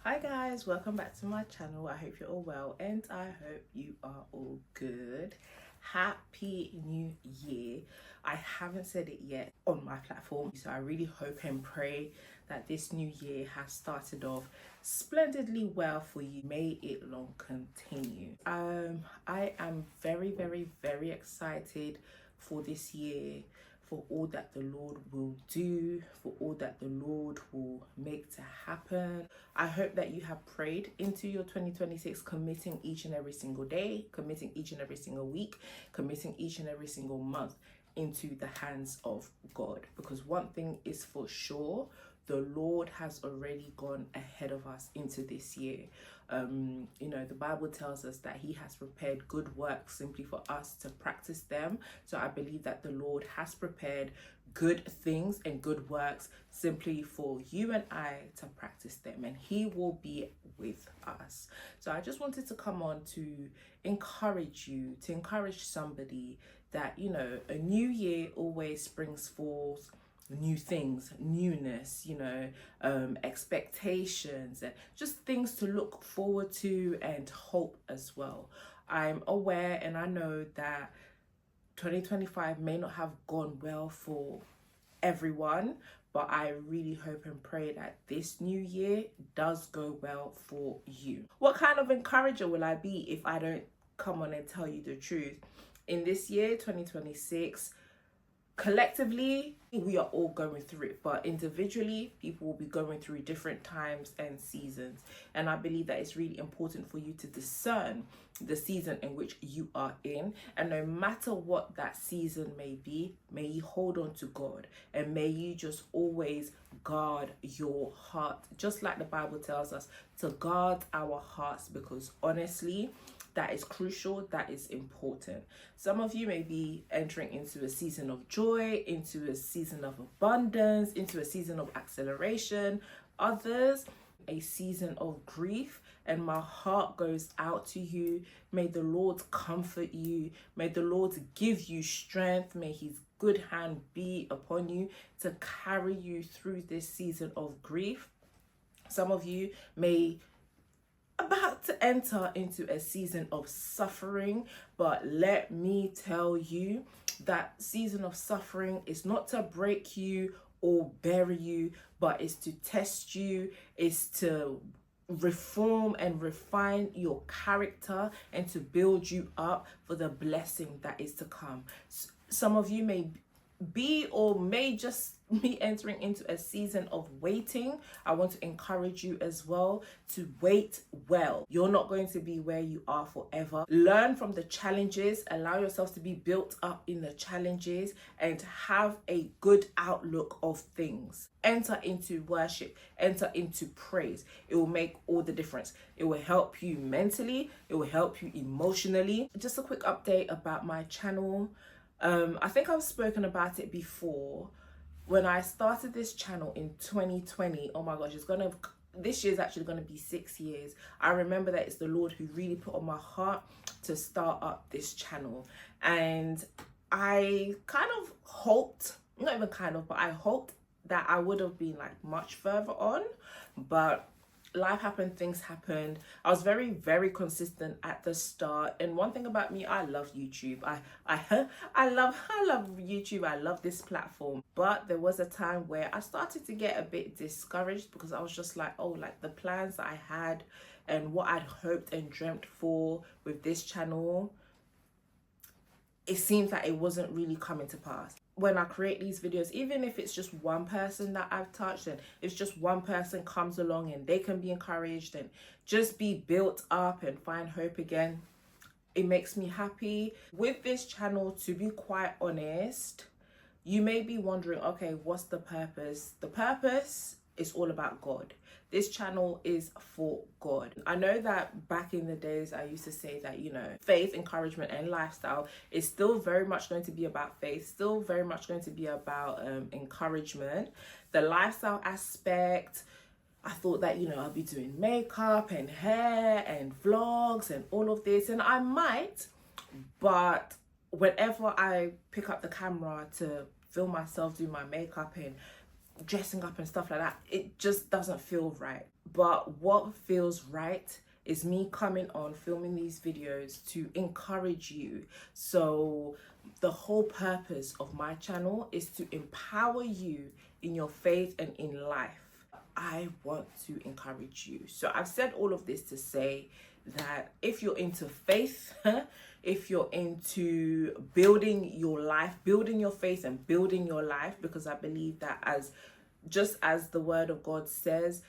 Hi guys, welcome back to my channel. I hope you're all well and I hope you are all good. Happy New Year. I haven't said it yet on my platform, so I really hope and pray that this new year has started off splendidly well for you. May it long continue. I am very excited for this year, for all that the Lord will do, for all that the Lord will make to happen. I hope that you have prayed into your 2026, committing each and every single day, committing each and every single week, committing each and every single month into the hands of God. Because one thing is for sure, the Lord has already gone ahead of us into this year. The Bible tells us that He has prepared good works simply for us to practice them. So I believe that the Lord has prepared good things and good works simply for you and I to practice them, and He will be with us. So I just wanted to come on to encourage you, to encourage somebody that, a new year always brings forth new things, newness, expectations, and just things to look forward to and hope as well. I'm aware and I know that 2025 may not have gone well for everyone, but I really hope and pray that this new year does go well for you. What kind of encourager will I be if I don't come on and tell you the truth? In this year, 2026, collectively we are all going through it, but individually people will be going through different times and seasons, and I believe that it's really important for you to discern the season in which you are in, and no matter what that season may be, may you hold on to God, and may you just always guard your heart, just like the Bible tells us to guard our hearts, because honestly, that is crucial, that is important. Some of you may be entering into a season of joy, into a season of abundance, into a season of acceleration. Others, a season of grief, and my heart goes out to you. May the Lord comfort you. May the Lord give you strength. May His good hand be upon you to carry you through this season of grief. Some of you may about to enter into a season of suffering, but let me tell you that season of suffering is not to break you or bury you, but is to test you, is to reform and refine your character and to build you up for the blessing that is to come. Some of you may be or may just be entering into a season of waiting. I want to encourage you as well to wait well. You're not going to be where you are forever. Learn from the challenges, allow yourself to be built up in the challenges, and have a good outlook of things. Enter into worship, enter into praise. It will make all the difference. It will help you mentally, it will help you emotionally. Just a quick update about my channel. I think I've spoken about it before. When I started this channel in 2020, oh my gosh, this year is actually going to be 6 years. I remember that it's the Lord who really put on my heart to start up this channel. And I kind of hoped, not even kind of, but I hoped that I would have been like much further on, but life happened, things happened. I was very consistent at the start, and one thing about me, I love YouTube. I love YouTube. I love this platform. But there was a time where I started to get a bit discouraged, because I was just like, oh, like the plans that I had and what I'd hoped and dreamt for with this channel, it seems like it wasn't really coming to pass. When I create these videos, even if it's just one person that I've touched, and if just one person comes along and they can be encouraged and just be built up and find hope again, it makes me happy. With this channel, to be quite honest, you may be wondering, okay, what's the purpose? The purpose is all about God. This channel is for God. I know that back in the days, I used to say that, faith, encouragement, and lifestyle is still very much going to be about faith, still very much going to be about encouragement. The lifestyle aspect, I thought that, I'll be doing makeup and hair and vlogs and all of this, and I might, but whenever I pick up the camera to film myself do my makeup and dressing up and stuff like that. It just doesn't feel right. But what feels right is me coming on, filming these videos to encourage you. So the whole purpose of my channel is to empower you in your faith and in life. I want to encourage you. So I've said all of this to say that if you're into faith, if you're into building your life, building your faith and building your life, because I believe that just as the word of God says,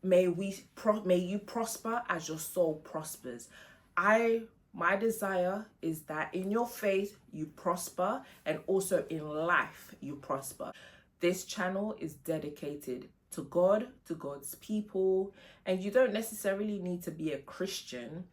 may you prosper as your soul prospers. My desire is that in your faith you prosper, and also in life you prosper. This channel is dedicated to God, to God's people, and you don't necessarily need to be a Christian.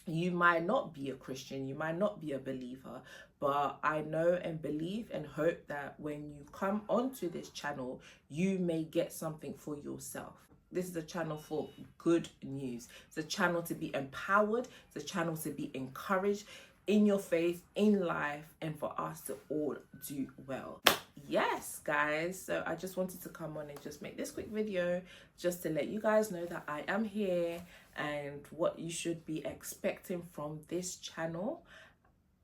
You might not be a Christian, you might not be a believer, but I know and believe and hope that when you come onto this channel, you may get something for yourself. This is a channel for good news. It's a channel to be empowered. It's a channel to be encouraged in your faith, in life, and for us to all do well. Yes, guys, so I just wanted to come on and just make this quick video just to let you guys know that I am here and what you should be expecting from this channel.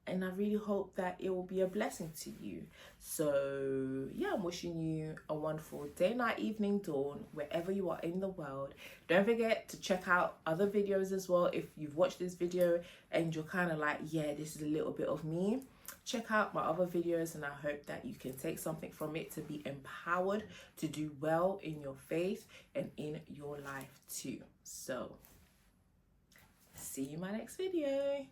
And I really hope that it will be a blessing to you. So yeah, I'm wishing you a wonderful day, night, evening, dawn, wherever you are in the world. Don't forget to check out other videos as well. If you've watched this video and you're kind of like, yeah, this is a little bit of me, check out my other videos, and I hope that you can take something from it to be empowered to do well in your faith and in your life too. So see you in my next video.